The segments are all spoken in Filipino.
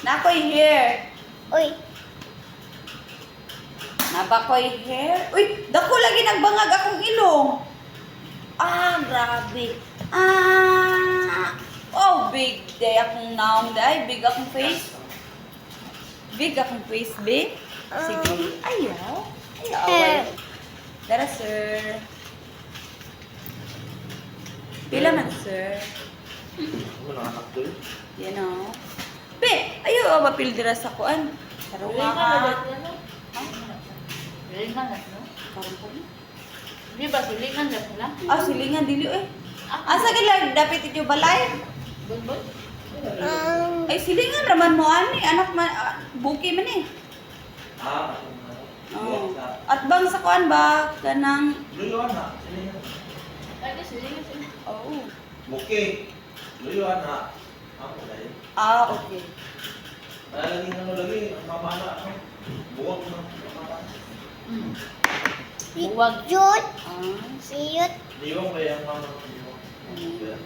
Nakoy hair. Uy. Nabakoy hair. Uy, dako lagi nagbangag akong ilong. Ah, grabe. Ah. Oh, big day akong naong day. Big akong face. Big akong face, big. Sige. Ayaw. Ayaw. Dara, sir. Pila man, sir. Ano na anak doon? You know. Be, ayaw mapil dira sa kuan. Sarunga ka. Silingan na, no? Karon ko ni. Di ba silingan na sila? Ah, silingan dili eh. Asa gila dapat ito balay? Bulbul? Ay silingan raman mo ani, anak man buki man eh. Ah, Oh. At bang sa kuan ba kanang Luyuan na. Ay, silingan sila. oh. Muki. Luyuan na. Ako dahil. Ah, okay. Lagi ano lagi, mamana ako. Buwag na. Buwag. Jut. Ah. Siyut. Liwang ba yung mama? Liwang.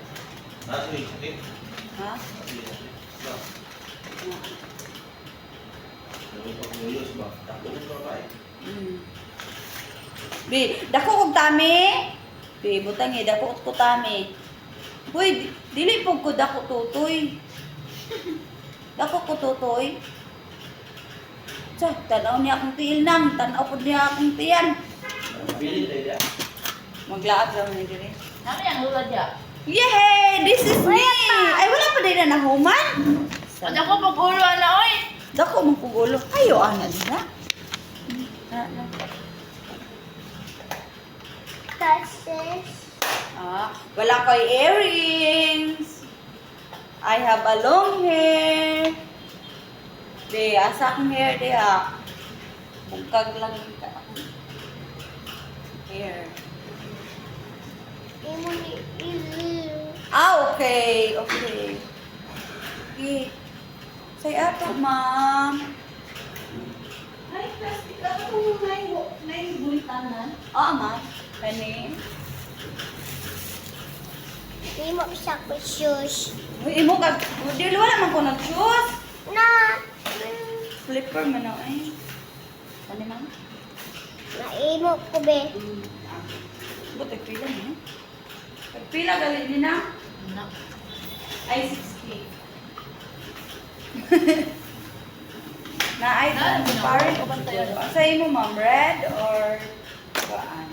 Nasa sakit. Ha? Pag-uyos ba? Takot ba ba eh? Be, dako kog tami. Be, butang eh, dako ko tami. Hoy, dili pug ko dako tutoy. Dako ko tutoy. Sa, tanaw niya akong tiil nang, tanaw po niya akong tiyan. Pili tayo dyan. Maglaag lang na diri. Ano yung lula dyan? Yay! This is me! Ay, wala pa din na nahuman. At ako pag-ulo na, oy! Dako mong pugulo. Ayo, ana din na. Tases. Ah, wala ko'y earrings. I have a long hair. De, asa akong hair de ha. Bungkag lang ka akong hair. Imo ni Ilu. Ah, okay. Okay. Okay. Say ato, ma'am. Ay, plastic ako. Naibulitanan. Oo, ma'am. Kani. Imo sa ko shoes. Uy, imo kag. Di wala man ko nag-shoes. Na. Slipper man na ay. Kani, ma'am? Naimo ko be. Buti pila niya. Pila gali din na? Ano? Ay, 6K. Na ay parang sa imo ma'am, red or saan?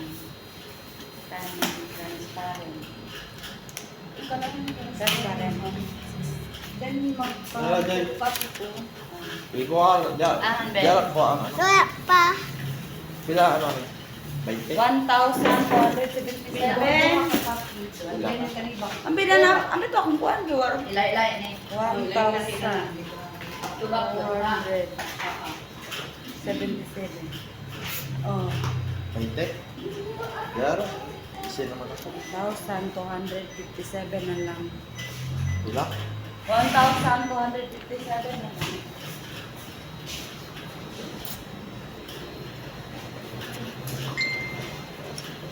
Transparent. Transparent. Then magpa-pati ko. Pili ko ka. Diyan. Diyan ko ang ano. Wala pa. Pila ano? 20? 1,477. Ang bida na, ang bida akong kuhan, gawar. Ilay-ilay ni. 1,477. Oh. 20? Diyan. Isa naman ako. 1,257 na lang. Pila? 1,257 na lang.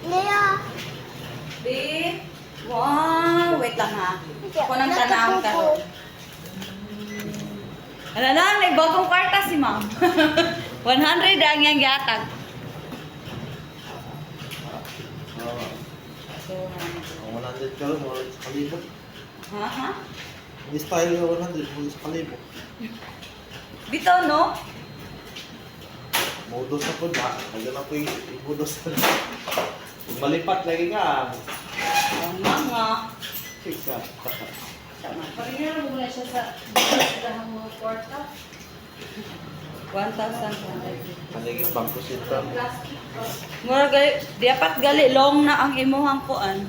Naya. Be, wow, wait lang ha. Ako nang tanawang karon. Ano na, may bagong kwarta si ma'am. 100 ang yang yatag. Ang 100 ka lang, wala sa kalibo. Ha, ha? Ang style yung 100, wala sa kalibo. Bito, no? Modos na po na. Nagyan na po yung modos na. Kung malipat lagi ka. Mga. Fix ka. Sama. Paringan mo muna siya sa mo kwarta. 1,200. Kaniging bangko sita. Mura gali, dapat gali long na ang imuhang kuan.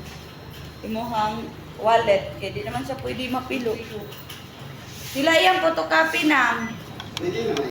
Imuhang wallet. Kaya di naman siya pwede mapilo. Sila iyang photocopy na. Pwede